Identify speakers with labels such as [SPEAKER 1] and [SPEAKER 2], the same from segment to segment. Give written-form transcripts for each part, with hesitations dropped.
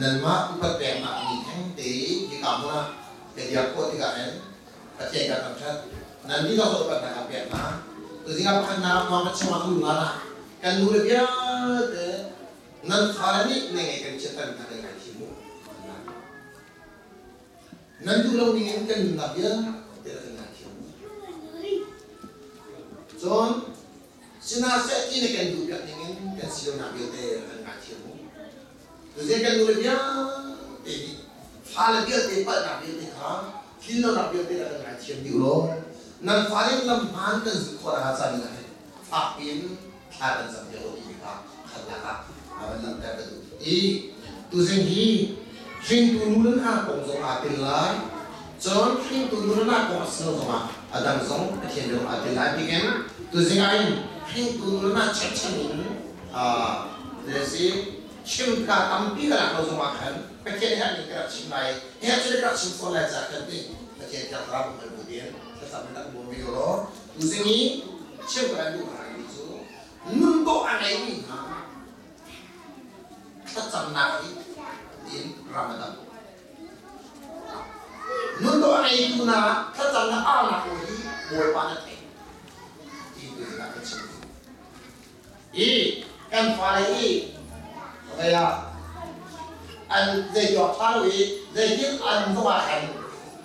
[SPEAKER 1] nan ma upat pem ma ni thang te di kamuna ke dia ko ti ka en ka che ka ta nan ni lo so pa na ka pem ma tu singa pa na ma ma chama lu na kan nu le bia de nan phara ni ne nge kan chetan ta ka chi mu nan tu lo ni kan na bia de ka na chi mu John sina se ti ne kan du ka ni kan si lo na bia de ka na chi mu tu se kan nu le bia de phara bia de pa na bia de ka kin lo na bia de ka na chi mu lo nan phara ni lam man kan su ko ra sa ni na a pin tha kan sam de ho ni ka khat la ka awan lam ta du I tu sing hi sing tu nu na kong so a tin lai chon sing tu nu na kong so so ma adam song a thien lo a tin lai bi ken tu sing ai sing tu nu na chat chan ni de si chim ka tam pi ka ko so ma khan pa ken ha ni ka chim lai ya chhe ka chim so lai za kan ti pa ken ka ra bu bu dien sa sa na bu mi lo tu sing hi chim ka lu ka ni so nun do anai ni ha Kacam naki di Ramadan. Nundo ay itu na kacam na anak uli boleh panas ni. Itu nak kacam. Kan faham kaya an zayok tahu zayik an tuakan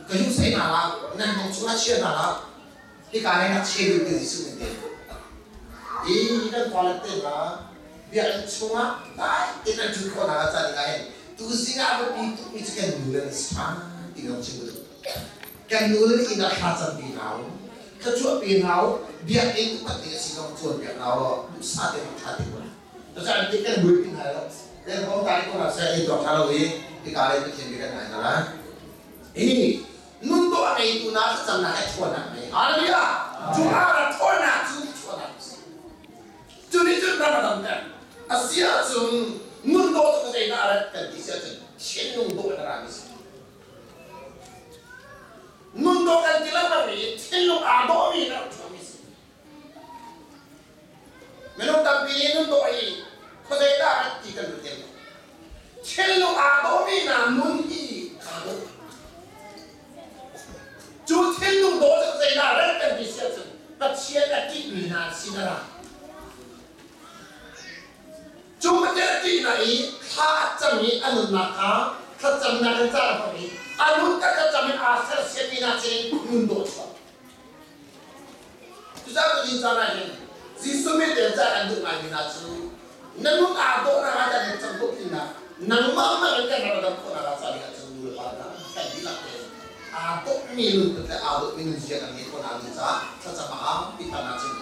[SPEAKER 1] kaju saya nala nan mungkin cia nala di kana nak cia itu di sini. Kan faham na biar cuma kita juga nak cari lain. Tu singa apa itu kan nulen span tinggal cuma kan nulen ini khasam pinau. Kecuali pinau biar itu penting singa cuma biar nau sate hati pun. Terus nanti kan buat pinau. Dan kalau tadi kau rasa itu kalau di kali itu kira kan ada. Ini nundo apa itu nak cuma nak cuma nak. Ada dia cuma ada cuma nak cuma nak. Jadi itu Ramadan kan. Asia sun nundo tu saya nak ada kan Asia sun chen nundo ada ramis nundo kan tidak beri chen nundo ado ni nak ramis menurut tapi nundo ini kau saya tak ada tiga betul chen nundo ado ni nak nundi ado ju chen nundo tu saya nak ada kan Asia sun tak siapa tiga nak sinara Cuma jadi nai kacami anu naka kacami naka cara pagi anu kacami asal semina cing nundo cak. Tu satu jinsana ini sisumi denza anu ngai nasu nanu ado nara ada campur tina nanu mama mereka nara dalam kona rasa dengan cemburu pada kan bilang deh ado minum kita ado minum siapa ni kona bisa cacama kita nacing.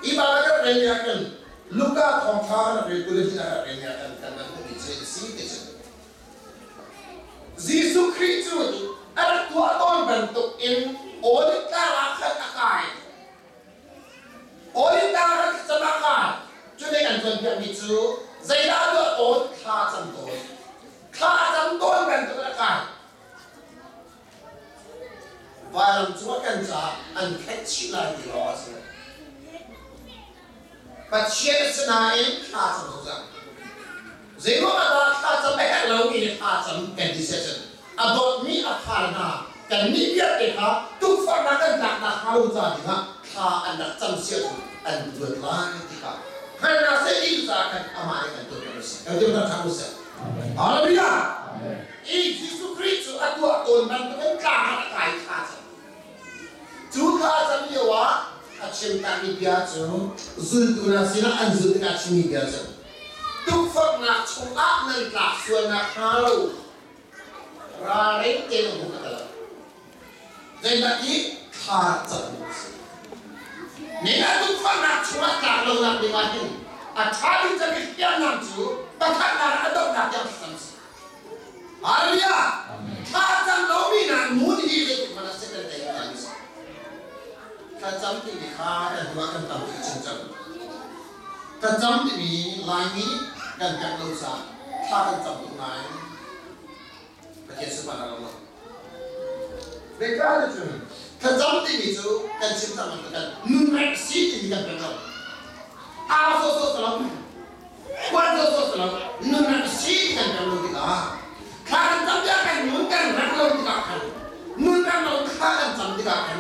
[SPEAKER 1] Ibaratnya renyakan Luka kontar regulasi nak renyakan karena itu si kecil. Yesus Kristus ini ada dua tahun bentuk in oleh cara katakai, oleh cara kecemakan. Jadi kan tuan itu saya ada oleh kacang tahun bentuk katakai. Baru cuma kan an kecil lagi loh. Pasien senain kacang saja. Zero ada kacang mereka lalu ini kacang condition. Abot ni akarna kan ni biar mereka tu farna kan nak halu jadi nak anak camsiat an buat lain kita. Karena seiza kan amai kan tu terus. Kalau kita tahu sah. Haleluya. Yesus Kristus aku dan tu kan kai kacang. Juga kacang ni wah. Acim tak ni biasa, zul na sina anzul tak acim ni biasa. Tufak nak cuma nak kasuan nak halu, raring teno bukan dalam. Jadi lagi kacau. Nina tufak nak cuma kalau nak dimakan, atali jadi kian nanti, bahkan nak ada nak yang samsi. Haleluya. Kacau lomi nak mudi itu mana sekedar yang bisa. Kacam ini ada dua kentang cincang. Kacam ini lagi dan yang lusa. Kacam itu lain. Bagian sepanjang Allah. Mereka ada tu. Kacam ini tu kan cincang macam numerasi ini kan benar. Apa so selalu. Kuat dosa selalu nuna sih kan kalau kita. Kalian tapi akan mungkin kalau kita akan nuna kalau kalian tapi akan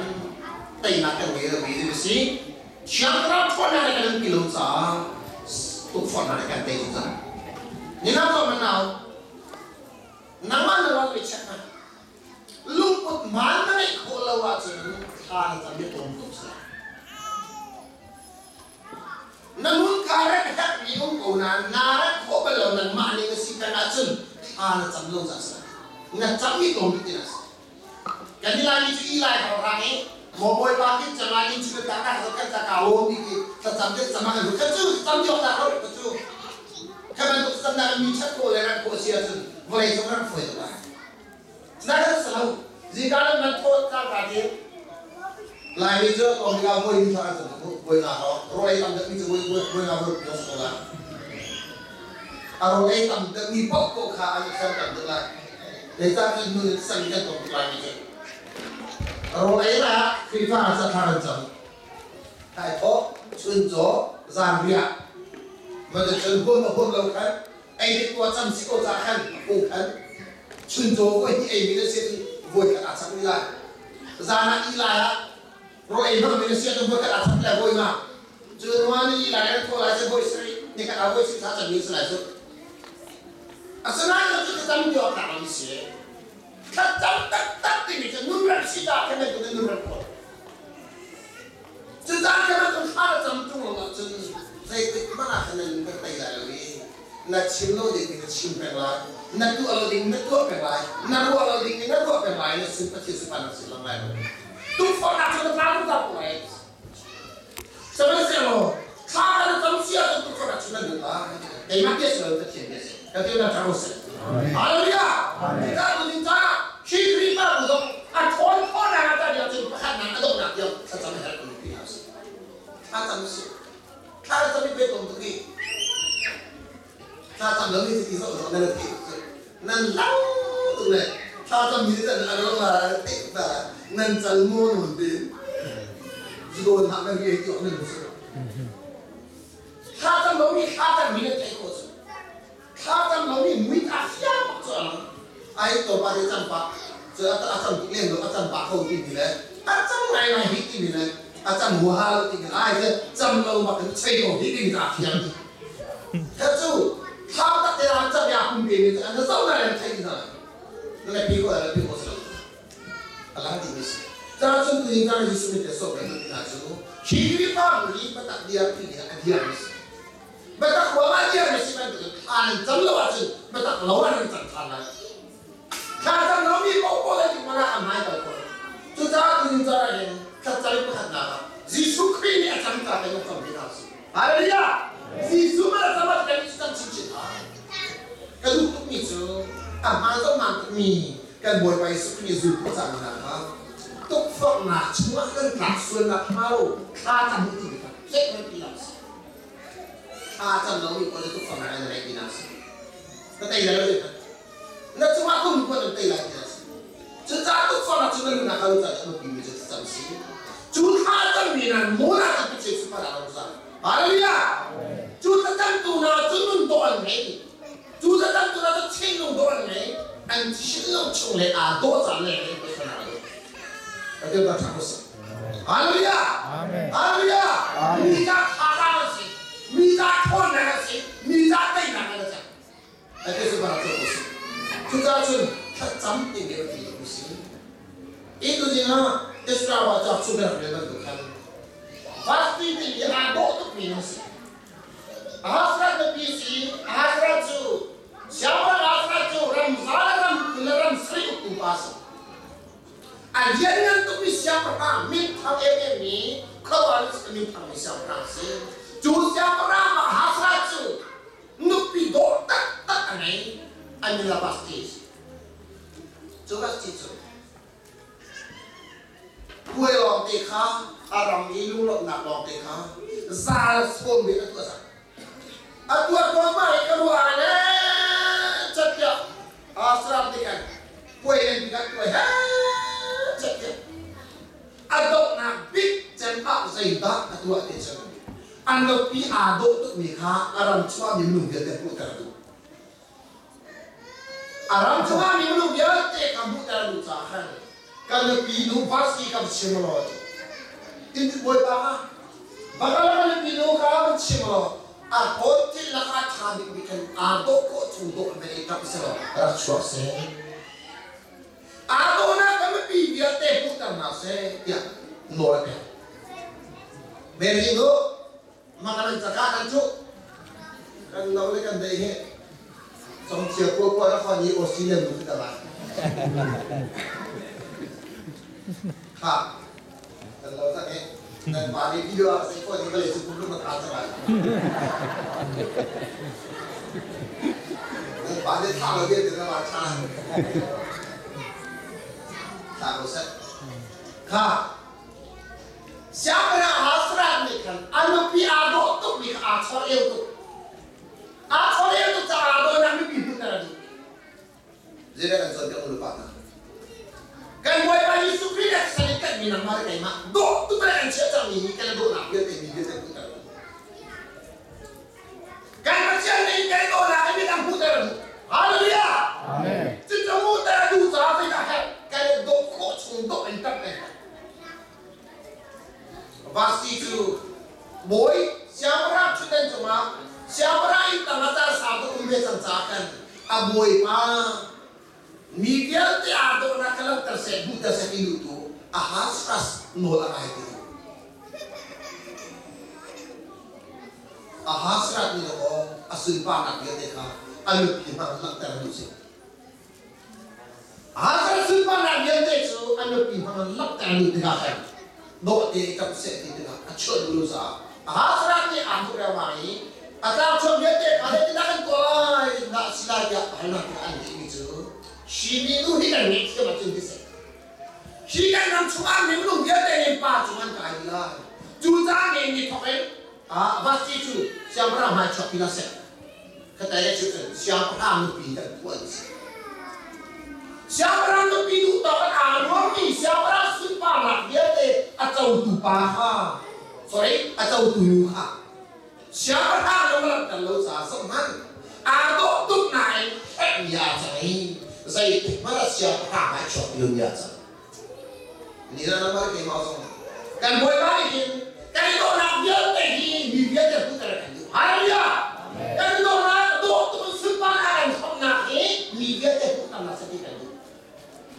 [SPEAKER 1] tidak akan beda sih. Siapa pun ada kan kilo sah, tuh pun ada kan teh sah. Ni nama menau, nama nama bicara. Luput mana ni kalau wajan kalian tapi tunggu sah. Namun karena hak minum kona narak ko balon mani ngasi kanacun ana tamlo jasa na tami ko bitinas jadi lagi tu ilai orang ni moboy pakit jamani juga kata kan cakawo dikit tersampai sama kan kecu tamjo tak kau kecu kapan tu sebenarnya micak ko leran ko siasun mulai sekarang foi tu lah sekarang selalu jika mentot kata Lai je kalau kita boleh bicara tu, boleh nak, roy tam demi tu boleh nak berbicara sekolah. Roy tam demi pokok kah anak saya tam lah. Kita ni mungkin sangat tu lagi je. Roy lah kita rasa tahan jam. Hai po, cunjo, Zambia. Macam cunjo pun lakukan. Ini tu macam siko jahan, bukan. Cunjo ko ini ni sih boleh kat atas ni lah. Zana ilah. Roy itu Malaysia tu bukan asal lah boy mah. Jerman ni lain tu lah boy seri. Ni kat boy sih sahaja ni selain tu. Asalnya tu kita menjual tak Malaysia. Kacang tak ni macam number sida kena tu number kau. Sejak kena tu ada jam tu lah macam saya tu mana kena number tiada lagi. Nak cilo di kita simpan lah. Nak tu alau di nak tu apa lah. Nak tu alau di nak tu apa lah. Ini simpan silang lah. Tu format tu terlalu tak boleh. Sebenarnya lo, kalau kamu siapa tu format tu nanti lah. Tapi macam selalu terjadi. Kalau kita terus, haleluya. Kita tu minta, hibri baru tu, atau orang ada dia tu pakai nak ada dia macam mana pun biasa. Macam tu, kalau tapi betul tu ni, macam lagi tu kita nanti, nanti tu le. Kalau kita ada orang ada nan salmo nundin jigo na na ye ti onen busu khata lomi khata mine tai ko su khata lomi mui ta sia ma so ai to pa de champa so ata asam ti len do asam pa ko ti le asam nai nai hi ti le asam mu ha ti ai je cham lo ma kan chai ko hi ti ta sia ta chu khata te ra cha ya kum be ni ta na so na le tai ti na na pi ko so Allah di sini. Jangan tu ingkar di sini besok kan kita tu. Hidup apa beri betak dia pilih dia mesti. Betak kuat dia mesti betul. Anak jalan aja betak lawan yang terkenal. Kalau nabi kau boleh di mana amai kau. Tu jangan tu ingkar yang tercari perhatian. Yesus Kristus akan kita tengok kombinasi. Haleluya. Yesus mana sama dengan kita cinta. Kalau tu ni tu, amal tu mantap ni. Kan boleh pakai sepunya zup macam mana? Tuk fok nak cuma kan kasuan nak mau kacang itu kita. Cek berpilas. Kacang lalu boleh tuk fok nak ada lagi nasi. Kita tidak ada. Nak cuma pun boleh tidak nasi. Sejak tuk fok nak cuma nak kalau tak ada lebih macam macam sih. Cuma kacang minan mula tapi cek sepada orang besar. Haleluya. Cuma tentu nak cuma doang ni. Cuma tentu nak cengeng doang ni. An silong chung le a do zan le ni be kana do. Ada tak terus. Haleluya. Amin. Haleluya. Ni ta khala si, ni ta thon na si, ni ta tai na na cha. Ada sebab terus. Kita cun jam ni dia di sini. Itu jangan extra wajah sudah berlalu kan. Pasti dia ada tu minus. Asrat nabi si, asrat tu. Siapa asrat tu ram sering kupas. Ajarnya tu siapa min thang ni kalau harus min thang siapa sih. Jauh siapa asrat tu nupi do tak ni, ane pasti. Coba cicu. Kue long teka, aram ilu long nak long teka. Zal spon be tu sah. Aku mai keluarnya. Cakap asram dengan kue yang tidak kue cakap adok nabi jempak zaidah ketua desa ando pi ado tu mikha aram chua mi lu dia te putar tu aram chua mi lu dia te kamu tar lu chahan kan pi lu pasti kam simolo tin boy ba bakal kan pi lu ka simolo a hotel la ka thabi bikan ado ko chudo me ka pisalo ara chua se ado na kam pi dia te putar na se ya no la Berindo, makanan cakakan cuk, kan lalu kan deh, sama siapa pun ada fani Australia tu kita lah. Ha, kan lalu tak eh, dan balik video saya pun juga lesung pun belum terasa. Balik kalau dia tidak macam, tak usah. Ha. Siapa yang hasrat ni kan? Anu pi ado tu pi asal itu tak ado nak pi pun tak ada. Jadi kan saya lupa nak. Kan boy bagi supri dah selikat minang mari kai mak. Do tu kan cerita ni kan do nak dia pun tak ada. Kan macam ni kan do nak dia tak pun tak ada. Haleluya. Amin. Cerita mu tak ada usaha tak kan do ko chung do entak ni. Pasti itu, boy, siapa cuman cuma, siapa itu tamatar satu umbe sancakan, aboy media tu ada nak kalau tersebut itu, ahas nolak itu, ahas ni loh, asul panak dia dekah, alu pihak nak terusik, ahas asul panak dia dekah, alu pihak nak terusik dekah. No dia ikat set itu lah, acur dulu sah. Hasrat ni aku ramai. Atau acur dia tu, ada tidak kan kau nak sila dia anak anak itu. Sini tu ni kan mix ke macam tu sah. Sini kan nam cuma ni belum dia tu ni pas cuma kaya lah. Juta ni token, pasti tu siapa ramai cok bila sah. Kata dia tu siapa ramai pindah tuan sah. Siapa orang tu pintu tak ada ni, siapa orang sumpah nak dia te atau tu paha, atau tu yuha. Siapa orang kalau sasam man, ada tu naik, ya cai, saya mana siapa orang macam dunia cai. Ini nama kita mahu kan boleh balik, kan itu nak dia te ni dia te putar kan. Haleluya. Kan itu nak tu sumpah nak ni dia te putar nak sedih.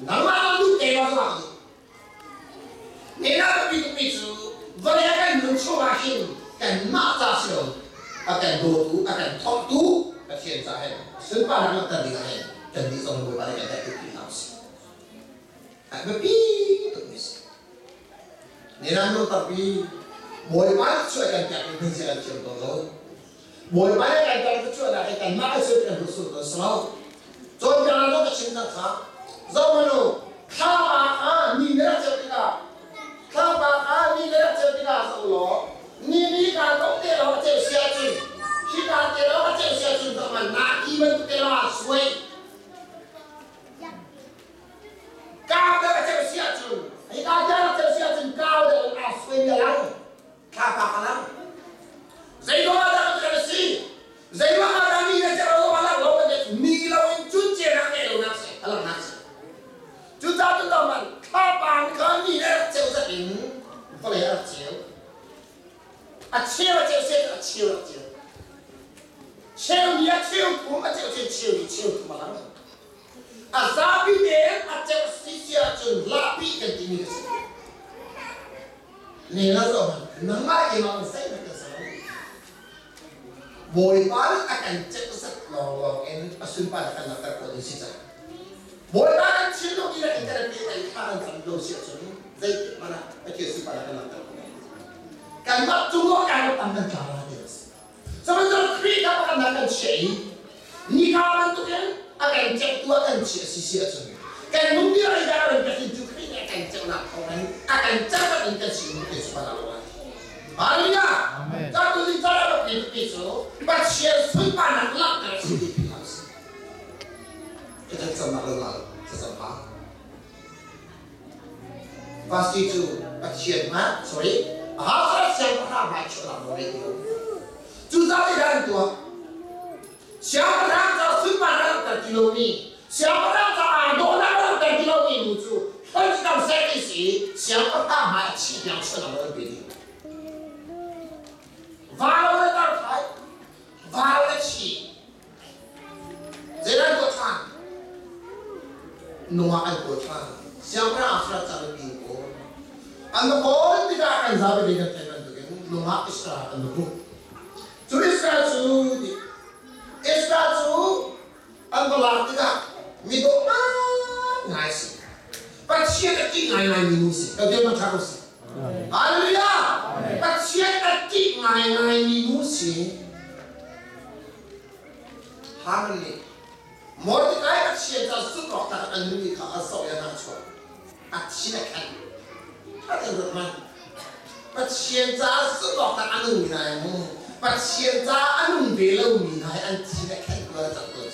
[SPEAKER 1] Nama tu tewas lagi. Nela begitu, boleh akan mencobain kan mata sel akan dotu akan top tu kasihan saya. Sebab nak tadi kan, jadi orang boleh balik ke itu house. Tapi itu mis. Nela tu tapi boleh balik cuaca kan pensiran contoh. Boleh balik kan cuaca kan mata sel kan bersur bersau. Jadi kalau tu cinta tak. Zamanu, kaba ni nera cerita, Allah. Ni kan kau terlalu cerita, kita terlalu cerita zaman nak iman terlalu suai. Kau terlalu cerita, kita jangan cerita kau terlalu suai jalan, kaba kalam. Zaidu ada terlesi, Zaidu ada ni terlalu malah lawan ni lawan cuci nak nasi, alam nasi. Juta tu zaman, kapan kau ni cerita ini, boleh cerita. Acil dia pun acil malam. Azabi dia acil sisia cun lapi kentini kesini. Nela zaman, nama imam saya berkesan. Boy balik akan cek set long ini asul pada akan nak kondisi saya. Boleh kan cilo kita internet kita ikan sambil siap sini, jadi mana macam si pada kenal terkait. Kan mak tunggu kan tentang cara dia. Sementara kita akan akan cek, nikah tu kan akan cek tu akan cek si siap sini. Kan mungkin ada orang kasih juga ini akan cek nak orang akan cepat intensif mungkin pada orang. Haleluya. Jadi cara begitu, baca sumpah nak lakukan sendiri. Kita sama lalu sesama. Pasti itu action mat, sorry, Hasa siang perang baca dalam radio. Juga tidak itu. Siang perang tak sembarang terkilo ni. Siang perang tak ada orang terkilo ni muncul. Kalau kita saya isi siang perang baca yang dalam radio. Walau tak hay, walau ci. Jangan kocan. Nuakan kocan. Siang perang sudah cari bingung. Anda pun tidak akan sampai dengan teman tu. Numak Israel anda pun. Tu Israel tu anda latih mido ngai si. Pasien lagi ngai minus. Kau dia macam apa? Haleluya. Pasien lagi ngai minus. Hamil. Mordecai pasien tak suka tak anu tak asal yang nak cuba. Pasien kan. Ada berman. Pasien tak suka tak anu minai mu. Pasien tak anu belau minai anti nak kan gua tak gua.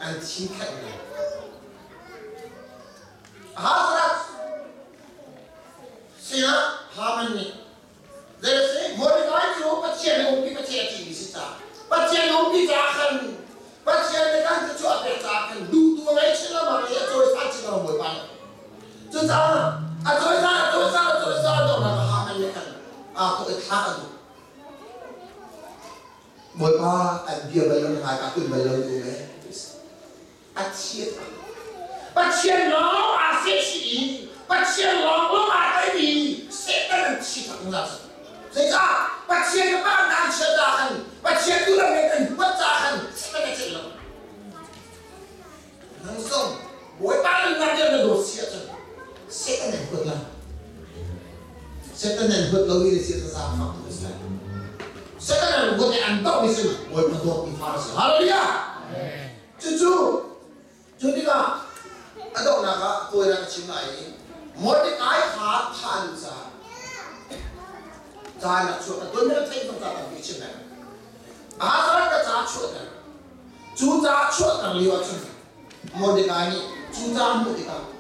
[SPEAKER 1] Anti kan. Hazrat Sina Haman ni. Jadi saya Mordecai tu pasien umpi pasien TV sita. Pasien umpi jahan. Pasien dengan kecuali berjahan. Dua ngai cina mana ya terus aja kalau boleh pan. Tujuan, tujuan dong nak Haman ni kan. Aku ikhlas tu. Boleh pan dia belum nak aku belum tu eh. Asyik. Pasien long asyik sih. Pasien long ada ni. Setan sih tak ngas. Sejak pasien apa nak sedahan. Pasien tu lah mereka bertahan. Setan celok. Langsung. Boleh pan nak dia berdosa tu. Setan yang buat lah. Setan yang buat lagi di situ sama. Setan yang buat yang antar di sini. Boleh berdoa di farsi. Haleluya. Cucu. Jadi kan, ada orang nak tu orang cina ini, Mordecai hat hansa. Jangan nak cuba. Tu mereka tengok tak tak cina. Asal kita cuba. Cuba cuba lihat cina. Mordecai ni, cuba Mordecai.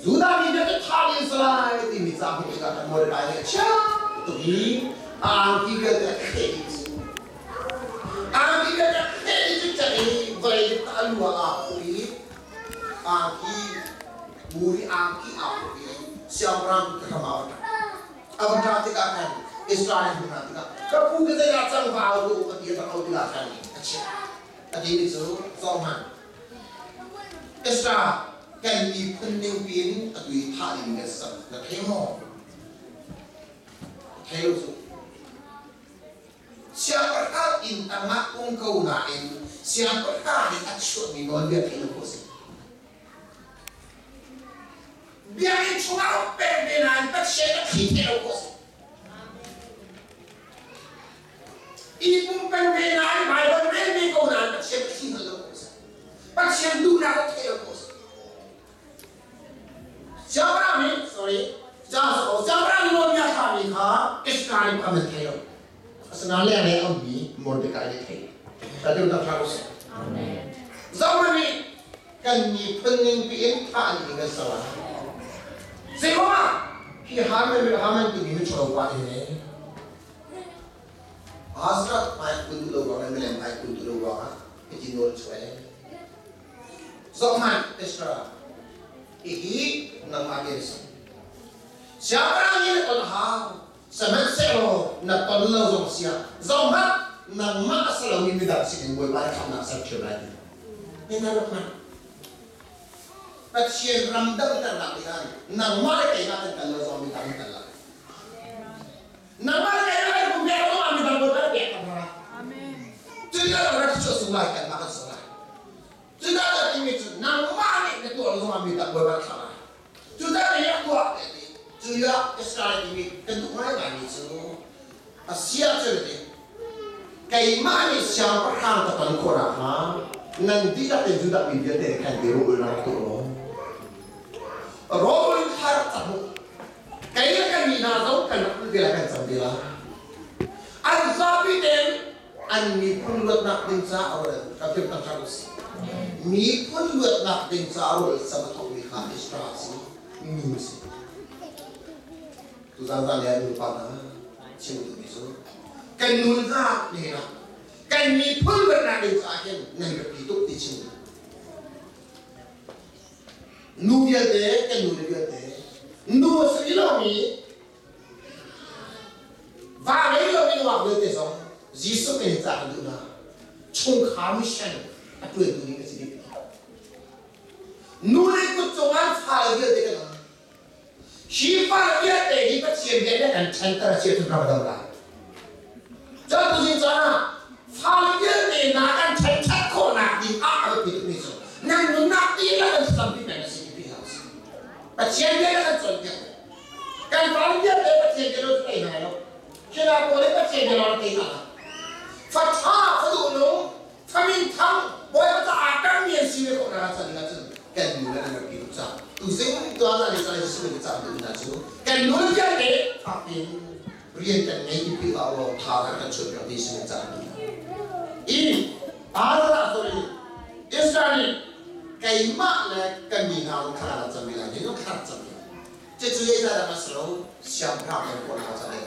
[SPEAKER 1] Sudah ni dia thali selai ini cuba Mordecai. Mordecai ni, cah, tu ni, angki dia kredit. Angki dia kredit jadi boleh tak luar aku ini. Angki, buri angki aku ini. Siapa orang terkemau? Apa nanti kan? Israel pun nanti kan. Kapu kita yang sang bau tu, dia tak tahu tidak kan? Kecil. Tadi ini tu, zaman. Israel kan di pening pin atau di thali ni kesal. Nak hemo. Helo tu. Siapa kau intang kung kau nain? Siapa kau yang asyik ni non dia helo kos. Biarin cuma pembenan tak siapa helo kos. Ibu pembenan malah remeh kau nak tak siapa helo kos. Pasien tu nak helo kos. Siapa ni? Sorry. Siapa ni non dia kami ha? Israel kami helo. Sebenarnya ada yang lebih Mordecai ini. Tadi udah terus. Amen. Zaman ini kan ni pemimpin tak ini salah. Semua Haman tu ni cakap apa ini? Hazrat mai pun tu orang yang mai pun tu orang itu nol cuai. Zaman Israel. Ini nama dia. Siapa yang ini orang Semen selo na tolong zong siap, zonghat na mak selalu ini dah sini boleh bayar nak sertifikat lagi. Ini nak. Pasien ramdam tak nak lihat, na mak kaya nak kalau zong minta lah. Na mak kaya nak bukan orang ambil boleh bayar apa? Amin. Jadi orang itu sesuai kan makan sesuai. Jadi ada ini tu, na mak itu orang zong ambil boleh bayar apa? Jadi yang kuat. Juga Israel ini tentu orang ini tu Asia cerita. Kaimani siapa perang tekan korang, nanti tak juga media terkan biru orang tu. Robin harap tahu. Kaya kan minazau kan dia akan sambil. Azabi dem ani pun buat nak dinsa awal. Tapi tak harus. Mi pun buat nak dinsa awal sama tu Israel Minus. tu zang le nu pa na chiu tu mi so kan nu za ni na kan mi phul ba na de sa ken nai ba pi tu ti chiu nu ya de kan nu ya de nu sa ilo mi va le lo mi wa le te so Jesus ke ta du na chung kham shan a tu tu ni ka si nu le ku chung an pha le de ka shi pha le de hi ka chen de ne kan chan ta che tu ka ba da cha tu jin cha na pha le de na kan chan chat ko na di a a pi tu ni so nan nu na ti la kan sam pi na si pi house pa chen de ka chon de kan pha le de pa chen de lo tai na lo kila ko le pa chen de lo tai na fa cha fa du no fa min thang boy ta a kan mien si le ko na cha ni na chen kan nu la na pi cha tu se tu ana le sa le si le cha tu na chu kan nu ya le fa pi rian kan nei pi a lo tha ka chu ya di si cha tu in ara so le Israel kai ma le kan mi na lo kha la cha mi la ni lo kha cha mi che chu ye sa da ma so xiang pra ma ko na cha le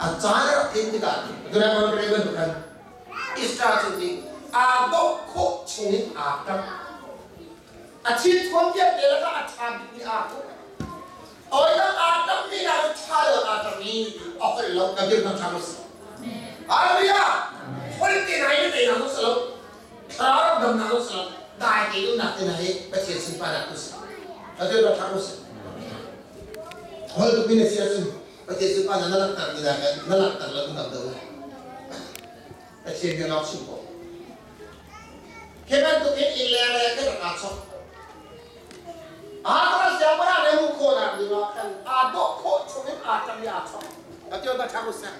[SPEAKER 1] a cha ra tin ti ka du na ma re ban kan Israel ni a do ko chung a ta a chi thom ye de la a tha ni a ko oi la a ta mi na tha la a ta mi a ko lo ka de na tha mo sa hallelujah oi ti na ye de na mo sa lo Kalau dalam nafsu salam, dah itu nak tenai, pasti simpan aku sah. Ada berapa aku sah? Kalau tu bina siapa? Pasti simpan nalak tak tidak kan? Nalak tak lalu tak tahu. Pasti dia nak simpan. Kemudian tu kan ilah ke terkacau. Ada siapa yang mukul nak dimakan? Ada kok cuma ada yang acau. Ada berapa aku sah?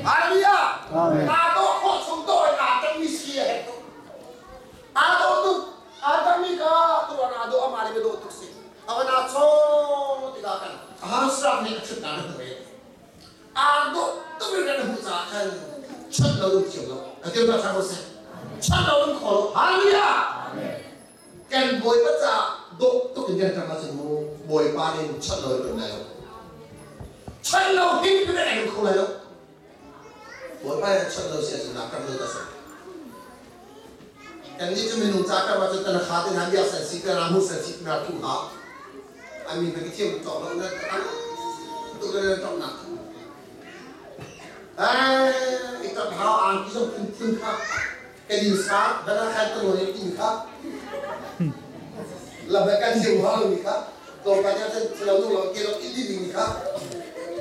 [SPEAKER 1] Haleluya. Ada kok cuma ada misi itu. Ado tu, adami ka tu ana ado amare me do tu se. Avana chong ti ka kan. Harus ram ni chut na tu re. Ado tu me kan hu sa kan. Chut lo lu chiu lo. Ado na sa ko se. Chut lo lu ko. Haleluya. Amen. Kan boy pa cha do tu kan kan ma se mo boy pa ni chut lo tu na lo. Chut lo hin tu ne kan ko lo. Boy pa chut lo se na kan lo ta sa. Yang ni cuma nungcaka macam tanah hati nanti asal sikar ramu sensit natu ha. Amin begitu betul lah. Itu kan tak nak. Itu hal angki so pun kah. Kedinsa, mana kan tu orang ini kah. Lebakan siapa lu ni kah. Kalau banyak selalu lo kira ini ni kah.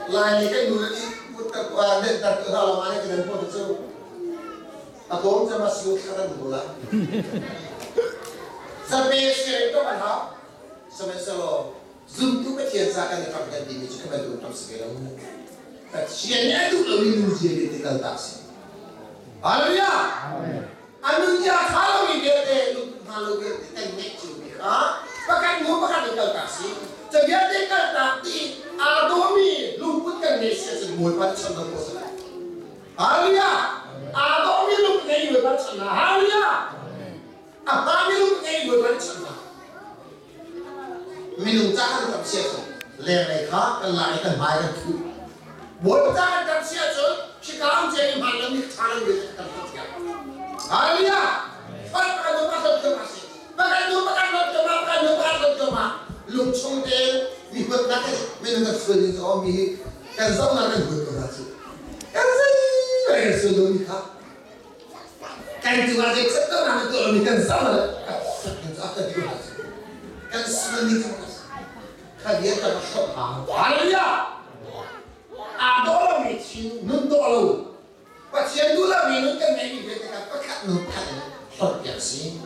[SPEAKER 1] Lain ni kan dulu ni putar dan tak hal mana kena pun tu. Aku macam masih ukara bola. Sampai sekarang itu mana? Sampai selalu zoom tu bertiasa kan dekat dengan diri juga baru untuk sekarang. Siapa itu lebih muji di tinggal taksi. Haleluya. Anunya kalau ini dia kalau dia teknik juga, bahkan mau bahkan tinggal taksi. Jadi tinggal taksi, adomi luputkan Malaysia semua pada contoh kosa. Haleluya. Adomi lup नहीं हुए बच्चा हालिया अपामी लुप नहीं हुए बच्चा minum jangan tak siapa lelai kah kelai kan bayar tu boleh jangan tak siapa sekarang jadi malam ni jangan bercakap kerja halia pakai tu pakai tu masih pakai tu lum chung deh ni buat nak minum tak sulit so mi kan zaman kan buat tu masih kan saya sudah ni kah kan tu aja sekarang nama tu ni kan sama kan tu kan sulit kalian tak masuk haleluya adolo mici nundolo pasien dulu minum kan ini kita pakai nukan terbiasa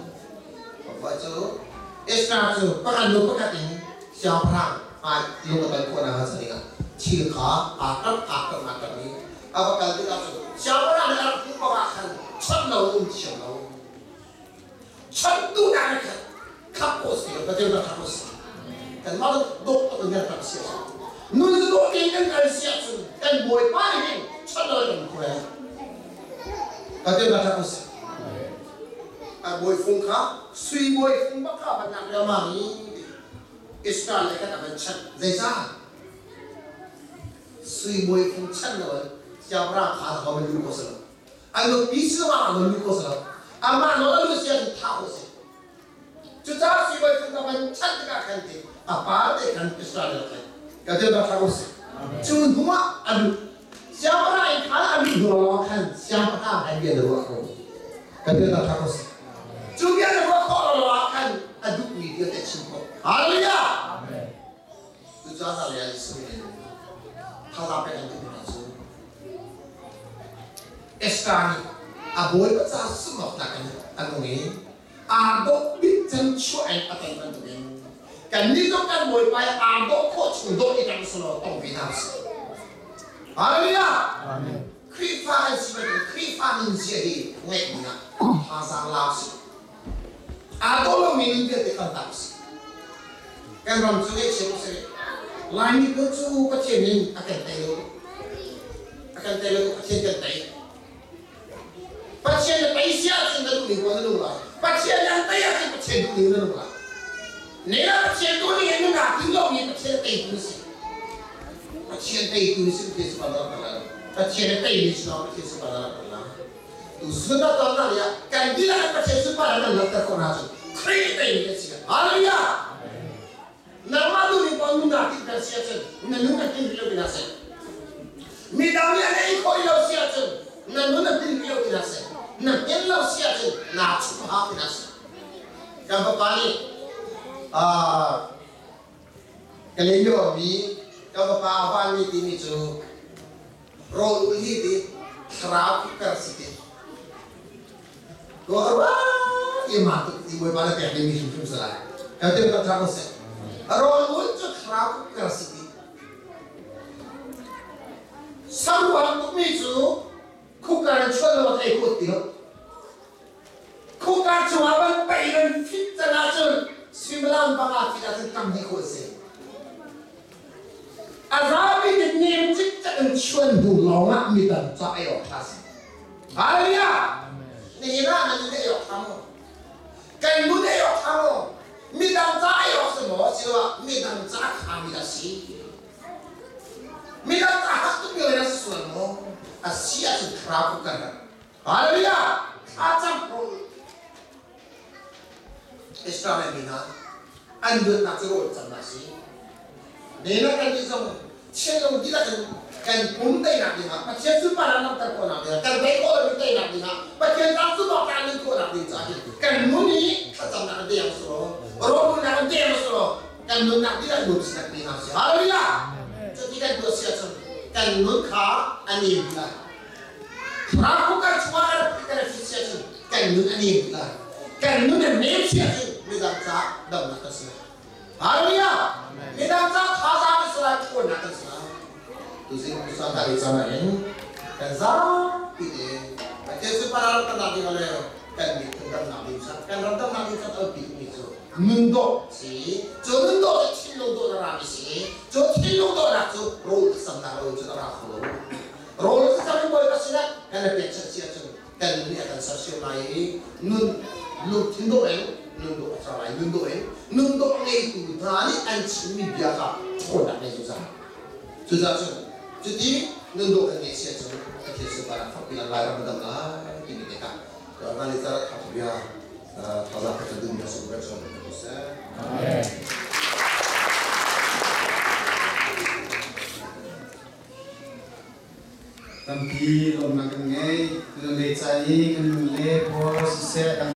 [SPEAKER 1] apa tu Islam tu pakai nukan ini siapa lu kata kau nak hasil ni cika akar ni apa kalau kita siapa nak aku pakai cendawan cendu nak kapus ni betul tak kapus kan malu doktor dengan tak siap. Nunjuk doktor dengan tak siap tu, kan boy paling cendol dengan kau. Betul tak kapus? Boy fungka, sui boy fung bakal banyak ramai. Islam mereka tak bencet, zezah. 水梅风趁了，要不然他他们流过去了，俺们彼此嘛都流过去了，俺妈拿了路线他过去，就这水梅风他们趁这个看的，把的看不算了看，感觉到他过去，就弄啊俺们，要不然看俺们多看，想不他还变得我好，感觉到他过去，就变得我好了看，俺都不一定在情况，哈利路亚，就这样来是的。他咋变成这个样子 ？Sekarang aboy baca semua nak anu ni, ado bincang cuai akan bantuin. Kan ni tu kan boy payah ado coach untuk ikan solo tong binas. Haleluya. Amin. Krifa sebagai krifa menjadi wegna pasang laps. Ado lo minum dia tekan taps. Kan ram sungai siapa lain itu kecil ni akan telo kecil kentai. Kecil yang Asia sendiri ni bukan dulu lah. Kecil yang Asia sendiri kecil dulu lah. Nela kecil dulu ni enggak tinggal ni kecil itu sih. Kecil itu sih kita sebenarnya kalau kecil itu semua kita sebenarnya. Tu sudah tahu tak ya? Kan dia kecil sebenarnya nak terkontrol. Kereta ini sih. Haleluya. Nama tu ni pun nak kita siasat, nak kita binasa. Midamnya ni kau ilau siasat, nak kita binasa. Nak ilau siasat, nak cuma binasa. Kalau kali, kalau ni, kalau apa ni ini tu, role ini kerap kersit. Kau apa? Ia matu, ibu bapa nak ni mesti salah. Kalau tu tak terus. Role itu kerap kersit. Semua tu itu, kukaran cuaca waktu ikut dia. Kukaran cuaca bayiran fit terasa, sembilan bangat tidak tentang ikut sih. Arabi di nemcik tak cuan dulonga midan cayo tas. Haleluya. Ni nak nanti yo kamu. Kan muda yo kamu. Midan cayo semua siapa midan cak kami dah sih. Midan cak tu biar sesuatu. Asia tu kerap kan. Haleluya. Acam pun. Islam ni na. Anda nak terus macam nasi. Nela kan disam. Cendol kita kan puntai nak dina. Macam super anak terkau nak dina. Kan baik orang puntai nak dina. Macam tak semua kan itu nak dina. Kan muni macam nak dia yang suruh. Orang nak dia yang suruh. Kan nun nak dia belum nak dina. Haleluya. Jadi kan dua siapa. Kan nun kah anibla. Aku kan cuma ada siapa. Kan nun anibla. Kan nun anib siapa. Midang cak dah nak kesana. Haleluya. Midang cak khasa kesana pun nak kesana. Tu sih pusat dari sana ini. Dan zara ini. Macam separah orang nak dihalau. Kan ditendang nak diusap. Kan rendam nak diusap lebih itu. Nunduk si. Jo nunduk tu nunduk orang si. Jo nunduk orang tu roll sama roll tu orang tu. Roll tu sampai boleh kesana. Kan ada pencet siapa. Kan ini akan sosial lain. Nunduk nunduk nunduk sarai nunduk ni itu berani ancam biasa orang ni susah jadi nunduk ni siapa kita sebarang fakir lain berdamai ini kita kalau kita dia Allah kita dunia sebagai seorang manusia. Amin. Tapi orang nak ngai, kalau lecai, kalau lep, bos, set.